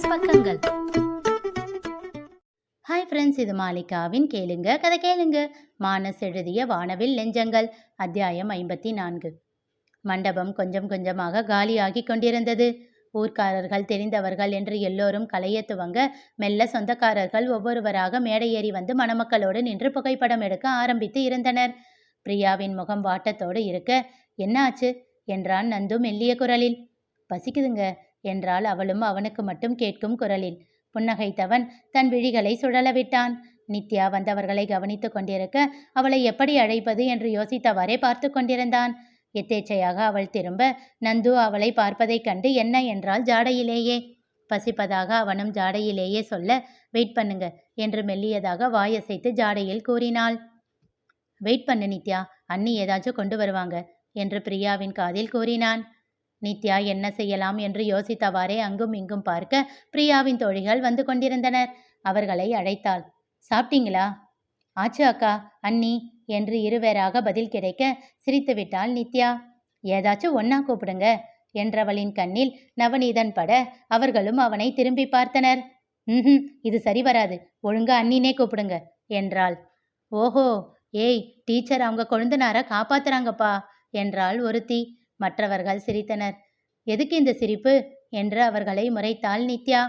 மானஸ் பக்கங்கள். Hi friends, இது மாலிகாவின் கேளுங்க கதை கேளுங்க. மானஸ் எழுதிய வானவில் நெஞ்சங்கள், அத்தியாயம் 54. மண்டபம் கொஞ்சம் கொஞ்சமாக காலியாகி கொண்டிருந்தது. ஊர்க்காரர்கள் தெரிந்தவர்கள் என்று எல்லோரும் கலைய துவங்க, மெல்ல சொந்தக்காரர்கள் ஒவ்வொருவராக மேடை ஏறி வந்து மணமக்களோடு நின்று புகைப்படம் எடுக்க ஆரம்பித்து இருந்தனர். பிரியாவின் முகம் வாட்டத்தோடு இருக்க, என்ன ஆச்சு என்றான் நந்து மெல்லிய குரலில். பசிக்குதுங்க என்றாள் அவளும் அவனுக்கு மட்டும் கேட்கும் குரலில். புன்னகைத்தவன் தன் விழிகளை சுழலவிட்டான். நித்யா வந்தவர்களை கவனித்து கொண்டிருக்க, அவளை எப்படி அழைப்பது என்று யோசித்தவாறே பார்த்து கொண்டிருந்தான். எத்தேச்சையாக அவள் திரும்ப, நந்து அவளை பார்ப்பதைக் கண்டு என்ன என்றால் ஜாடையிலேயே. பசிப்பதாக அவனும் ஜாடையிலேயே சொல்ல, வெயிட் பண்ணுங்க என்று மெல்லியதாக வாயசைத்து ஜாடையில் கூறினாள். வெயிட் பண்ணு நித்யா, அண்ணி ஏதாச்சும் கொண்டு வருவாங்க என்று பிரியாவின் காதில் கூறினான். நித்யா என்ன செய்யலாம் என்று யோசித்தவாறே அங்கும் இங்கும் பார்க்க, பிரியாவின் தோழிகள் வந்து கொண்டிருந்தனர். அவர்களை அழைத்தாள். சாப்பிட்டீங்களா? ஆச்சு அக்கா, அண்ணி என்று இருவேறாக பதில் கிடைக்க சிரித்துவிட்டாள் நித்யா. ஏதாச்சும் ஒன்னா கூப்பிடுங்க என்றவளின் கண்ணில் நவநீதன் பட, அவர்களும் அவனை திரும்பி பார்த்தனர். இது சரி வராது, ஒழுங்கா அண்ணினே கூப்பிடுங்க என்றாள். ஓஹோ, ஏய் டீச்சர் அவங்க கொழுந்தனார காப்பாத்துறாங்கப்பா என்றாள் ஒருத்தி. மற்றவர்கள் சிரித்தனர். எதுக்கு இந்த சிரிப்பு என்று அவர்களை முறைத்தாள் நித்யா.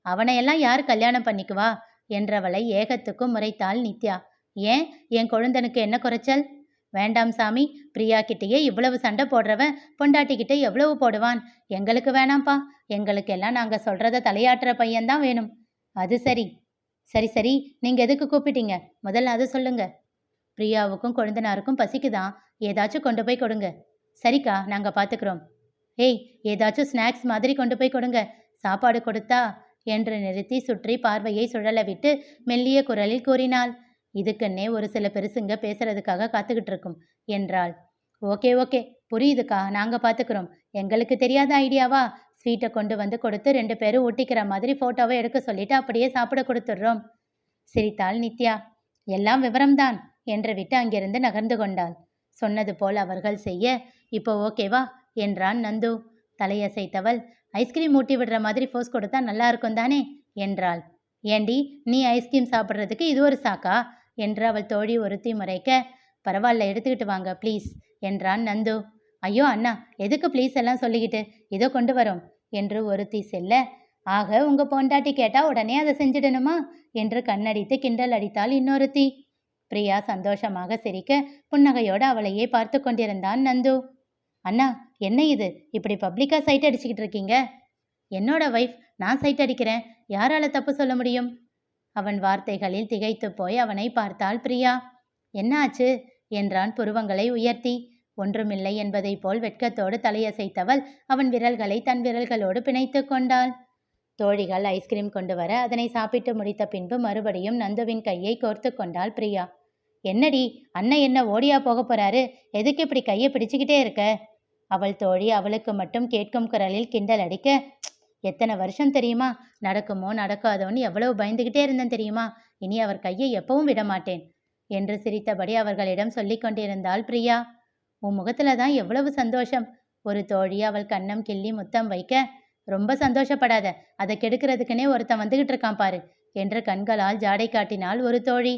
அவனையெல்லாம் யார் கல்யாணம் பண்ணிக்குவா என்றவளை ஏகத்துக்கும் முறைத்தாள் நித்யா. ஏன், என் கொழுந்தனுக்கு என்ன குறைச்சல்? வேண்டாம் சாமி, பிரியா கிட்டேயே இவ்வளவு சண்டை போடுறவன் பொண்டாட்டிக்கிட்ட எவ்வளவு போடுவான்? எங்களுக்கு வேணாம்ப்பா, எங்களுக்கெல்லாம் நாங்க சொல்றத தலையாட்டுற பையன்தான் வேணும். அது சரி சரி சரி, நீங்க எதுக்கு கூப்பிட்டீங்க முதல்ல அதை சொல்லுங்க. பிரியாவுக்கும் கொழுந்தனாருக்கும் பசிக்குதான், ஏதாச்சும் கொண்டு போய் கொடுங்க. சரிக்கா, நாங்க பாத்துக்கிறோம். ஏய், ஏதாச்சும் ஸ்நாக்ஸ் மாதிரி கொண்டு போய் கொடுங்க. சாப்பாடு கொடுத்தா என்று நிறுத்தி சுற்றி பார்வையை சுழல விட்டு மெல்லிய குரலில் கூறினாள். இதுக்குன்னே ஒரு சில பெருசுங்க பேசுறதுக்காக காத்துக்கிட்டு இருக்கும் என்றாள். ஓகே ஓகே, புரியுதுக்கா, நாங்க பாத்துக்கிறோம். எங்களுக்கு தெரியாத ஐடியாவா? ஸ்வீட்டை கொண்டு வந்து கொடுத்து 2 பேரும் ஒட்டிக்கிற மாதிரி போட்டோவை எடுக்க சொல்லிட்டு அப்படியே சாப்பிட கொடுத்துடுறோம் சிரித்தாள் நித்யா. எல்லாம் விவரம்தான் என்று விட்டு அங்கிருந்து நகர்ந்து கொண்டாள். சொன்னது போல் அவர்கள் செய்ய, இப்போ ஓகேவா என்றான் நந்து. தலையசைத்தவள், ஐஸ்கிரீம் ஊட்டி விடுற மாதிரி போஸ் கொடுத்தா நல்லா இருக்கும் தானே என்றாள். ஏண்டி, நீ ஐஸ்கிரீம் சாப்பிட்றதுக்கு இது ஒரு சாக்கா என்று அவள் தோழி ஒருத்தி முறைக்க, பரவாயில்ல எடுத்துக்கிட்டு வாங்க ப்ளீஸ் என்றான் நந்து. ஐயோ அண்ணா, எதுக்கு ப்ளீஸ் எல்லாம் சொல்லிக்கிட்டு, இதோ கொண்டு வரோம் என்று ஒருத்தி செல்ல, ஆக உங்க பொண்டாட்டி கேட்டா உடனே அதை செஞ்சிடணுமா என்று கண்ணடித்து கிண்டல் அடித்தாள் இன்னொருத்தி. பிரியா சந்தோஷமாக சிரிக்க, புன்னகையோடு அவளையே பார்த்து கொண்டிருந்தான் நந்து. அண்ணா, என்ன இது இப்படி பப்ளிக்கா சைட் அடிச்சுக்கிட்டு இருக்கீங்க? என்னோட வைஃப், நான் சைட் அடிக்கிறேன், யாரால தப்பு சொல்ல முடியும்? அவன் வார்த்தைகளில் திகைத்து போய் அவனை பார்த்தாள் பிரியா. என்ன ஆச்சு என்றான் புருவங்களை உயர்த்தி. ஒன்றுமில்லை என்பதை போல் வெட்கத்தோடு தலையசைத்தவள் அவன் விரல்களை தன் விரல்களோடு பிணைத்து கொண்டாள். தோழிகள் ஐஸ்கிரீம் கொண்டு வர அதனை சாப்பிட்டு முடித்த பின்பு மறுபடியும் நந்துவின் கையை கோர்த்து கொண்டாள் பிரியா. என்னடி, அண்ணன் என்ன ஓடியா போக போறாரு? எதுக்கு இப்படி கையை பிடிச்சுக்கிட்டே இருக்க? அவள் தோழி அவளுக்கு மட்டும் கேட்கும் குரலில் கிண்டல் அடிக்க, எத்தனை வருஷம் தெரியுமா, நடக்குமோ நடக்காதோன்னு எவ்வளவு பயந்துகிட்டே இருந்தேன் தெரியுமா? இனி அவர் கையை எப்பவும் விடமாட்டேன் என்று சிரித்தபடி அவர்களிடம் சொல்லி கொண்டிருந்தாள் பிரியா. உன் முகத்துல தான் எவ்வளவு சந்தோஷம். ஒரு தோழி அவள் கன்னம் கிள்ளி முத்தம் வைக்க, ரொம்ப சந்தோஷப்படாத, அதை கெடுக்கிறதுக்குன்னே ஒருத்தன் வந்துகிட்டு இருக்கான் பாரு என்று கண்களால் ஜாடை காட்டினாள் ஒரு தோழி.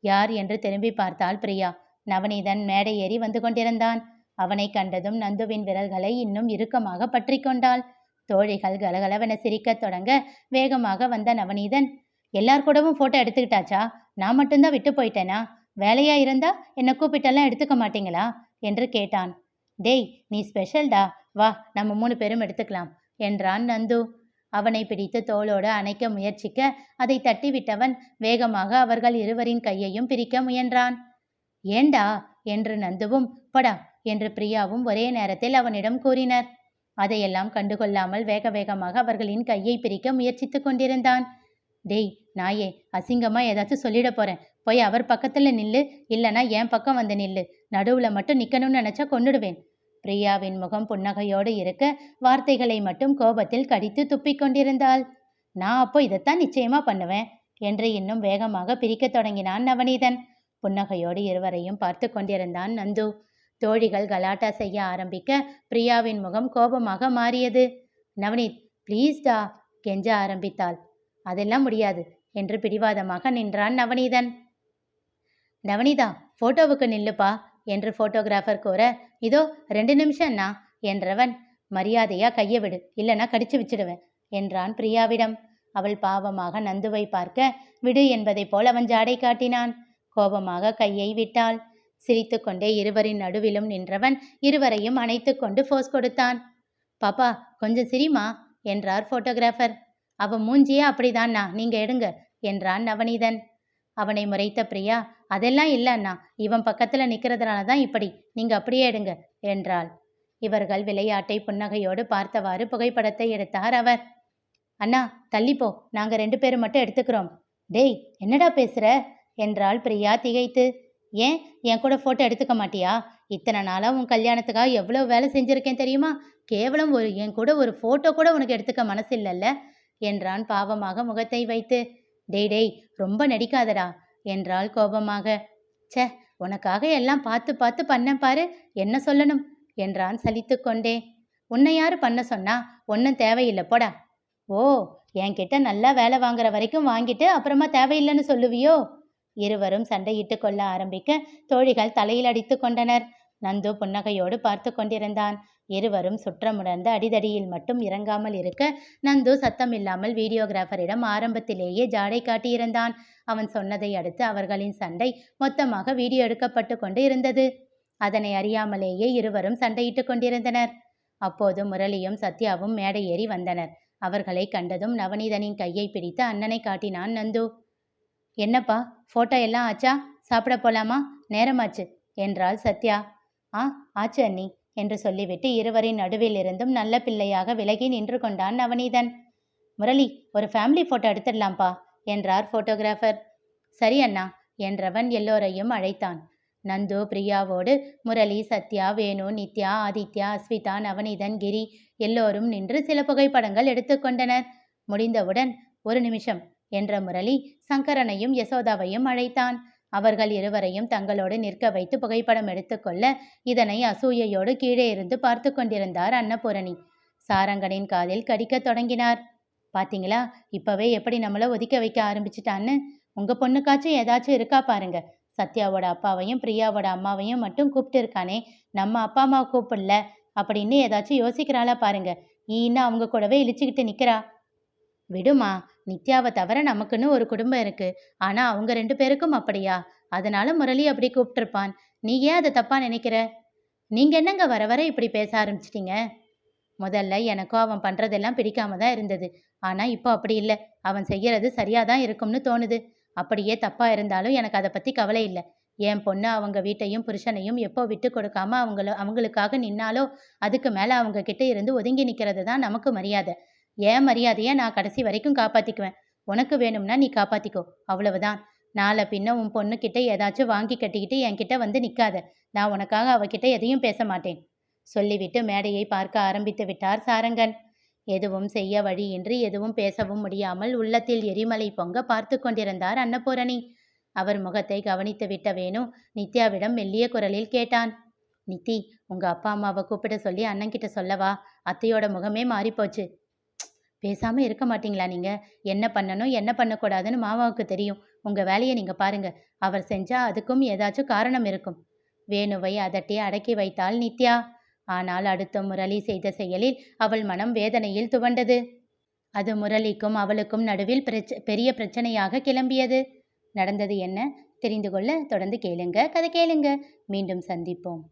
யார் என்று திரும்பி பார்த்தாள் பிரியா. நவநீதன் மேடை ஏறி வந்து கொண்டிருந்தான். அவனை கண்டதும் நந்துவின் விரல்களை இன்னும் இறுக்கமாக பற்றி கொண்டாள். தோழிகள் கலகலவென சிரிக்கத் தொடங்க, வேகமாக வந்த நவநீதன், எல்லார் கூடவும் போட்டோ எடுத்துக்கிட்டாச்சா? நான் மட்டும்தான் விட்டு போயிட்டேனா? வேலையா இருந்தா என்னை கூப்பிட்டெல்லாம் எடுத்துக்க மாட்டீங்களா என்று கேட்டான். டேய், நீ ஸ்பெஷல்டா, வா நம்ம 3 பேரும் எடுத்துக்கலாம் என்றான் நந்து. அவனை பிடித்து தோளோடு அணைக்க முயற்சிக்க, அதை தட்டிவிட்டவன் வேகமாக அவர்கள் இருவரின் கையையும் பிரிக்க முயன்றான். ஏண்டா என்று நந்துவும், படா என்று பிரியாவும் ஒரே நேரத்தில் அவனிடம் கூறினர். அதையெல்லாம் கண்டுகொள்ளாமல் வேக வேகமாக அவர்களின் கையை பிரிக்க முயற்சித்து கொண்டிருந்தான். டேய் நாயே, அசிங்கமா ஏதாச்சும் சொல்லிட போறேன், போய் அவர் பக்கத்துல நில்லு, இல்லைன்னா என் பக்கம் வந்து நில்லு, நடுவுல மட்டும் நிக்கணும்னு நினைச்சா கொன்னுடுவேன். பிரியாவின் முகம் புன்னகையோடு இருக்க, வார்த்தைகளை மட்டும் கோபத்தில் கடித்து துப்பிக் கொண்டிருந்தாள். நான் அப்போ இதைத்தான் நிச்சயமா பண்ணுவேன் என்று இன்னும் வேகமாக பிரிக்கத் தொடங்கினான் நவநீதன். புன்னகையோடு இருவரையும் பார்த்து கொண்டிருந்தான் நந்து. தோழிகள் கலாட்டா செய்ய ஆரம்பிக்க பிரியாவின் முகம் கோபமாக மாறியது. நவநீத் ப்ளீஸ்டா கெஞ்ச ஆரம்பித்தாள். அதெல்லாம் முடியாது என்று பிடிவாதமாக நின்றான் நவநீதன். நவநீதா, போட்டோவுக்கு நில்லுப்பா என்று போட்டோகிராஃபர் கூற, இதோ 2 நிமிஷம்னா என்றவன், மரியாதையா கையை விடு, இல்லைன்னா கடிச்சு வச்சிடுவேன் என்றான் பிரியாவிடம். அவள் பாவமாக நந்துவை பார்க்க விடு என்பதைப் போல் அவன் ஜாடை காட்டினான். கோபமாக கையை விட்டாள். சிரித்து கொண்டே இருவரின் நடுவிலும் நின்றவன் இருவரையும் அணைத்து கொண்டு போஸ் கொடுத்தான். பாப்பா, கொஞ்சம் சிரிமா என்றார் போட்டோகிராஃபர். அவன் மூஞ்சியே அப்படிதான்னா, நீங்க எடுங்க என்றான் நவநீதன். அவனை முறைத்த பிரியா, அதெல்லாம் இல்லை அண்ணா, இவன் பக்கத்துல நிற்கிறதுனால தான் இப்படி, நீங்க அப்படியே எடுங்க என்றாள். இவர்கள் விளையாட்டை புன்னகையோடு பார்த்தவாறு புகைப்படத்தை எடுத்தார் அவர். அண்ணா தள்ளிப்போ, நாங்க 2 பேரும் மட்டும் எடுத்துக்கிறோம். டேய், என்னடா பேசுற என்றாள் பிரியா திகைத்து. ஏன், என் கூட போட்டோ எடுத்துக்க மாட்டியா? இத்தனை நாளா உன் கல்யாணத்துக்காக எவ்வளவு வேலை செஞ்சிருக்கேன் தெரியுமா? கேவலம் என் கூட ஒரு போட்டோ கூட உனக்கு எடுத்துக்க மனசு இல்லைல்ல என்றான் பாவமாக முகத்தை வைத்து. டேய் டேய், ரொம்ப நடிக்காதடா என்றாள் கோபமாக. சே, உனக்காக எல்லாம் பார்த்து பார்த்து பண்ணேன் பாரு, என்ன சொல்லணும் என்றான் சலித்து கொண்டே. உன்னை யாரு பண்ண சொன்னா? ஒன்றும் தேவையில்லை போடா. ஓ, என்கிட்ட நல்லா வேலை வாங்குற வரைக்கும் வாங்கிட்டு அப்புறமா தேவையில்லைன்னு சொல்லுவியோ? இருவரும் சண்டையிட்டு கொள்ள ஆரம்பிக்க தோழிகள் தலையில் அடித்து கொண்டனர். நந்து புன்னகையோடு பார்த்து கொண்டிருந்தான். இருவரும் சுற்றமுடர்ந்த அடிதடியில் மட்டும் இறங்காமல் இருக்க நந்து சத்தமில்லாமல் வீடியோகிராஃபரிடம் ஆரம்பத்திலேயே ஜாடை காட்டியிருந்தான். அவன் சொன்னதை அடுத்து அவர்களின் சண்டை மொத்தமாக வீடியோ எடுக்கப்பட்டு கொண்டு இருந்தது. அதனை அறியாமலேயே இருவரும் சண்டையிட்டு கொண்டிருந்தனர். அப்போது முரளியும் சத்யாவும் மேடை ஏறி வந்தனர். அவர்களை கண்டதும் நவநீதனின் கையை பிடித்து அண்ணனை காட்டினான் நந்து. என்னப்பா, போட்டோ எல்லாம் ஆச்சா? சாப்பிட போலாமா? நேரமாச்சு என்றாள் சத்யா. ஆச்சு அண்ணி என்று சொல்லிவிட்டு இருவரின் நடுவில் இருந்தும் நல்ல பிள்ளையாக விலகி நின்று கொண்டான் நவநீதன். முரளி, ஒரு ஃபேமிலி போட்டோ எடுத்துடலாம்ப்பா என்றார் போட்டோகிராஃபர். சரி அண்ணா என்றவன் எல்லோரையும் அழைத்தான். நந்து பிரியாவோடு முரளி, சத்யா, வேணு, நித்யா, ஆதித்யா, அஸ்விதா, நவநீதன், கிரி எல்லோரும் நின்று சில புகைப்படங்கள் எடுத்துக்கொண்டனர். முடிந்தவுடன் ஒரு நிமிஷம் என்ற முரளி சங்கரனையும் யசோதாவையும் அழைத்தான். அவர்கள் இருவரையும் தங்களோடு நிற்க வைத்து புகைப்படம் எடுத்துக்கொள்ள இதனை அசூயையோடு கீழே இருந்து பார்த்து கொண்டிருந்தார் அன்னபூரணி. சாரங்கனின் காதில் கடிக்க தொடங்கினார். பாத்தீங்களா, இப்பவே எப்படி நம்மள ஒதுக்க வைக்க ஆரம்பிச்சிட்டான்னு? உங்க பொண்ணுக்காச்சும் ஏதாச்சும் இருக்கா பாருங்க. சத்யாவோட அப்பாவையும் பிரியாவோட அம்மாவையும் மட்டும் கூப்பிட்டு இருக்கானே, நம்ம அப்பா அம்மாவை கூப்பிடல அப்படின்னு ஏதாச்சும் யோசிக்கிறாளா பாருங்க. ஈன்னு அவங்க கூடவே இழிச்சுக்கிட்டு நிக்கிறா. விடுமா, நித்யாவை தவிர நமக்குன்னு ஒரு குடும்பம் இருக்கு. ஆனா அவங்க 2 பேருக்கும் அப்படியா? அதனால முரளி அப்படி கூப்பிட்டுருப்பான். நீ ஏன் அதை தப்பா நினைக்கிற? நீங்க என்னங்க வர வர இப்படி பேச ஆரம்பிச்சிட்டீங்க? முதல்ல எனக்கும் அவன் பண்றதெல்லாம் பிடிக்காம தான் இருந்தது. ஆனா இப்போ அப்படி இல்லை. அவன் செய்யறது சரியாதான் இருக்கும்னு தோணுது. அப்படியே தப்பா இருந்தாலும் எனக்கு அதை பத்தி கவலை இல்லை. என் பொண்ணு அவங்க வீட்டையும் புருஷனையும் எப்போ விட்டு கொடுக்காம அவங்களுக்காக நின்னாலோ அதுக்கு மேல அவங்க கிட்ட இருந்து ஒதுங்கி நிக்கிறது தான் நமக்கு மரியாதை. என் மரியாதையை நான் கடைசி வரைக்கும் காப்பாத்திக்குவேன். உனக்கு வேணும்னா நீ காப்பாத்திக்கோ, அவ்வளவுதான். நாளை பின்ன உன் பொண்ணுக்கிட்ட ஏதாச்சும் வாங்கி கட்டிக்கிட்டு என்கிட்ட வந்து நிக்காத. நான் உனக்காக அவகிட்ட எதையும் பேச மாட்டேன் சொல்லிவிட்டு மேடையை பார்க்க ஆரம்பித்து விட்டார் சாரங்கன். எதுவும் செய்ய வழியின்றி எதுவும் பேசவும் முடியாமல் உள்ளத்தில் எரிமலை பொங்க பார்த்து கொண்டிருந்தார் அன்னபூரணி. அவர் முகத்தை கவனித்து விட்ட வேணு நித்யாவிடம் மெல்லிய குரலில் கேட்டான். நித்தி, உங்க அப்பா அம்மாவை கூப்பிட சொல்லி அண்ணன்கிட்ட சொல்லவா? அத்தையோட முகமே மாறிப்போச்சு. பேசாம இருக்க மாட்டீங்களா நீங்க? என்ன பண்ணணும் என்ன பண்ணக்கூடாதுன்னு மாமாவுக்கு தெரியும். உங்க வேலையை நீங்க பாருங்க. அவர் செஞ்சா அதுக்கும் ஏதாச்சும் காரணம் இருக்கும். வேணுவை அதட்டி அடக்கி வைத்தாள் நித்யா. ஆனால் அடுத்த முரளி செய்த செயலில் அவள் மனம் வேதனையில் துவண்டது. அது முரளிக்கும் அவளுக்கும் நடுவில் பெரிய பிரச்சனையாக கிளம்பியது. நடந்தது என்ன தெரிந்து கொள்ள தொடர்ந்து கேளுங்க. கதை கேளுங்க. மீண்டும் சந்திப்போம்.